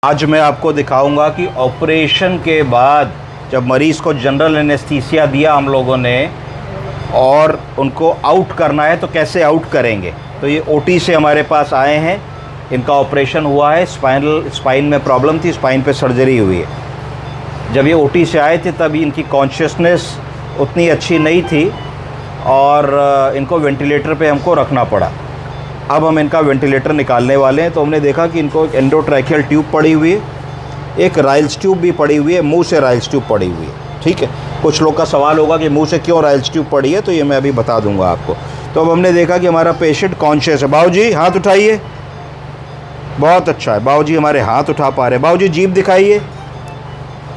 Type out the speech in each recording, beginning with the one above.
आज मैं आपको दिखाऊंगा कि ऑपरेशन के बाद जब मरीज़ को जनरल एनेस्थीसिया दिया हम लोगों ने और उनको आउट करना है तो कैसे आउट करेंगे। तो ये ओटी से हमारे पास आए हैं, इनका ऑपरेशन हुआ है, स्पाइन में प्रॉब्लम थी, स्पाइन पे सर्जरी हुई है। जब ये ओटी से आए थे तब इनकी कॉन्शियसनेस उतनी अच्छी नहीं थी और इनको वेंटिलेटर पे हमको रखना पड़ा। अब हम इनका वेंटिलेटर निकालने वाले हैं तो हमने देखा कि इनको एक एंडोट्रैकियल ट्यूब पड़ी हुई है, एक राइल्स ट्यूब भी पड़ी हुई है, मुंह से राइल्स ट्यूब पड़ी हुई है। ठीक है, कुछ लोग का सवाल होगा कि मुंह से क्यों राइल्स ट्यूब पड़ी है, तो ये मैं अभी बता दूंगा आपको। तो अब हमने देखा कि हमारा पेशेंट कॉन्शियस है। बाबूजी हाथ उठाइए, बहुत अच्छा है, बाबूजी हमारे हाथ उठा पा रहे हैं। बाबूजी जीभ दिखाइए,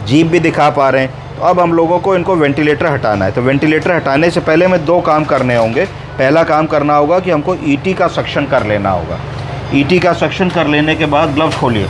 जीभ भी दिखा पा रहे हैं। तो अब हम लोगों को इनको वेंटिलेटर हटाना है। तो वेंटिलेटर हटाने से पहले हमें दो काम करने होंगे। पहला काम करना होगा कि हमको ईटी का सक्शन कर लेना होगा। ईटी का सक्शन कर लेने के बाद, ग्लव्स खोलिए,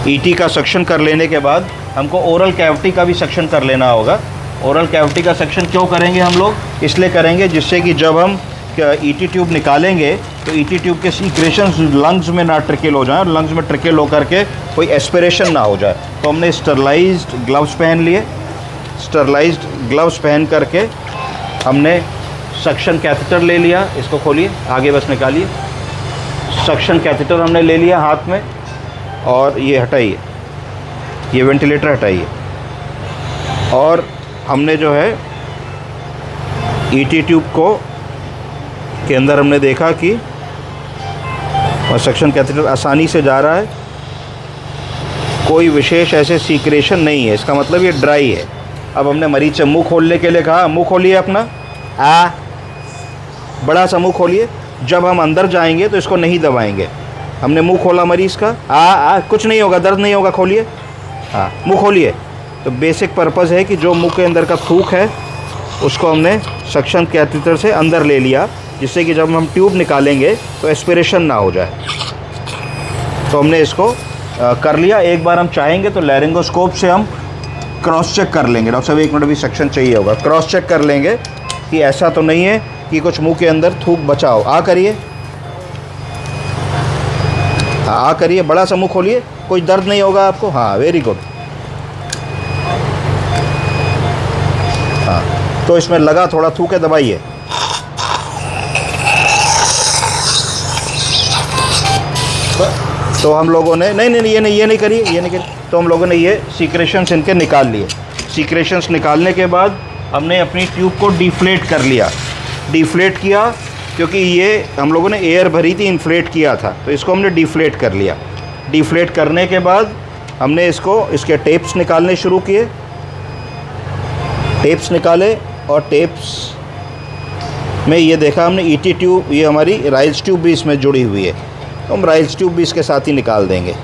ईटी का सक्शन कर लेने के बाद हमको ओरल कैविटी का भी सक्शन कर लेना होगा। ओरल कैविटी का सक्शन क्यों करेंगे हम लोग? इसलिए करेंगे जिससे कि जब हम ईटी ट्यूब निकालेंगे तो ईटी ट्यूब के सीक्रेशंस लंग्स में ना ट्रिकल हो जाए और लंग्स में ट्रिकल होकर के कोई एस्पिरेशन ना हो जाए। तो हमने स्टरलाइज्ड ग्लव्स पहन लिए। स्टरलाइज्ड ग्लव्स पहन करके हमने सक्शन कैथेटर ले लिया। इसको खोलिए, आगे बस निकालिए। सक्शन कैथेटर हमने ले लिया हाथ में और ये हटाइए, ये वेंटिलेटर हटाइए। और हमने जो है ईटी ट्यूब को के अंदर हमने देखा कि और सक्शन कैथेटर आसानी से जा रहा है, कोई विशेष ऐसे सीक्रेशन नहीं है, इसका मतलब ये ड्राई है। अब हमने मरीज से मुंह खोलने के लिए कहा, मुंह खोलिए अपना, बड़ा सा मुंह खोलिए। जब हम अंदर जाएंगे तो इसको नहीं दबाएंगे। हमने मुंह खोला मरीज का, कुछ नहीं होगा, दर्द नहीं होगा, खोलिए, मुंह खोलिए। तो बेसिक पर्पज़ है कि जो मुंह के अंदर का थूक है उसको हमने सक्शन कैथेटर से अंदर ले लिया, जिससे कि जब हम ट्यूब निकालेंगे तो एस्पिरेशन ना हो जाए। तो हमने इसको कर लिया। एक बार हम चाहेंगे तो लैरिंगोस्कोप से हम क्रॉस चेक कर लेंगे। डॉक्टर साहब 1 मिनट भी सेक्शन चाहिए होगा, क्रॉस चेक कर लेंगे कि ऐसा तो नहीं है कि कुछ मुंह के अंदर थूक बचा हो। करिए, करिए, बड़ा सा मुंह खोलिए, कोई दर्द नहीं होगा आपको। Very good. तो इसमें लगा थोड़ा थूक है, दबाइए। तो हम लोगों ने नहीं, ये नहीं करिए। तो हम लोगों ने ये सीक्रेशंस इनके निकाल लिए। सीक्रेशंस निकालने के बाद हमने अपनी ट्यूब को डिफ्लेट कर लिया। डिफ्लेट किया क्योंकि ये हम लोगों ने एयर भरी थी, इन्फ्लेट किया था, तो इसको हमने डिफ्लेट कर लिया। डिफ्लेट करने के बाद हमने इसके टेप्स निकालने शुरू किए। टेप्स निकाले और टेप्स में ये देखा हमने ईटी ट्यूब, ये हमारी राइल्स ट्यूब भी इसमें जुड़ी हुई है, तो हम राइल्स ट्यूब भी इसके साथ ही निकाल देंगे।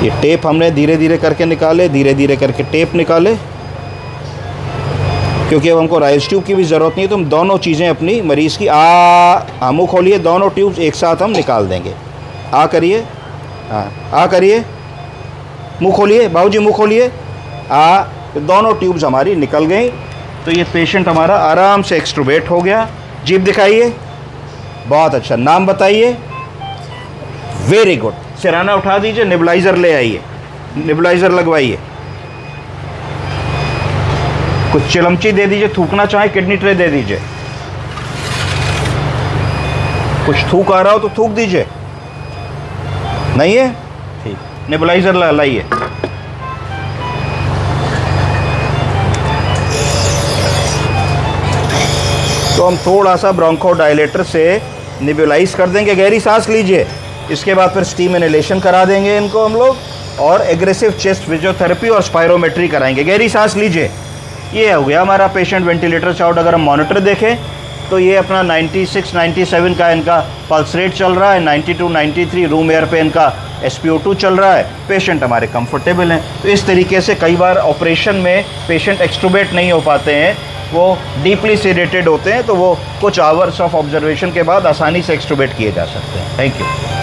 ये टेप हमने धीरे धीरे करके निकाले, धीरे धीरे करके टेप निकाले, क्योंकि अब हमको राइल्स ट्यूब की भी ज़रूरत नहीं है। तो हम दोनों चीज़ें अपनी मरीज़ की मुँह खोलिए, दोनों ट्यूब्स एक साथ हम निकाल देंगे। करिए, करिए, मुँह खोलिए, बाबूजी मुँह खोलिए। तो दोनों ट्यूब्स हमारी निकल गई। तो ये पेशेंट हमारा आराम से एक्सट्रूबेट हो गया। जीभ दिखाइए, बहुत अच्छा। नाम बताइए, वेरी गुड। सिराना उठा दीजिए, नेबुलाइज़र ले आइए, नेबुलाइज़र लगवाइए। कुछ चिलमची दे दीजिए, थूकना चाहे किडनी ट्रे दे दीजिए। कुछ थूक आ रहा हो तो थूक दीजिए, नहीं है ठीक, नेबुलाइज़र लाइए। तो हम थोड़ा सा ब्रोंकोडायलेटर से नेबुलाइज कर देंगे, गहरी सांस लीजिए। इसके बाद फिर स्टीम इनहेलेशन करा देंगे इनको हम लोग, और एग्रेसिव चेस्ट फिजियोथेरेपी और स्पायरोमेट्री कराएंगे। गहरी सांस लीजिए। ये हो गया हमारा पेशेंट वेंटिलेटर से आउट। अगर हम मॉनिटर देखें तो ये अपना 96-97 का इनका पल्स रेट चल रहा है, 92-93 रूम एयर पे इनका SpO2 चल रहा है। पेशेंट हमारे कंफर्टेबल हैं। तो इस तरीके से कई बार ऑपरेशन में पेशेंट एक्सट्रूबेट नहीं हो पाते हैं, वो डीपली सेडेटेड होते हैं, तो वो कुछ आवर्स ऑफ ऑब्जर्वेशन के बाद आसानी से एक्सट्रूबेट किए जा सकते हैं। Thank you.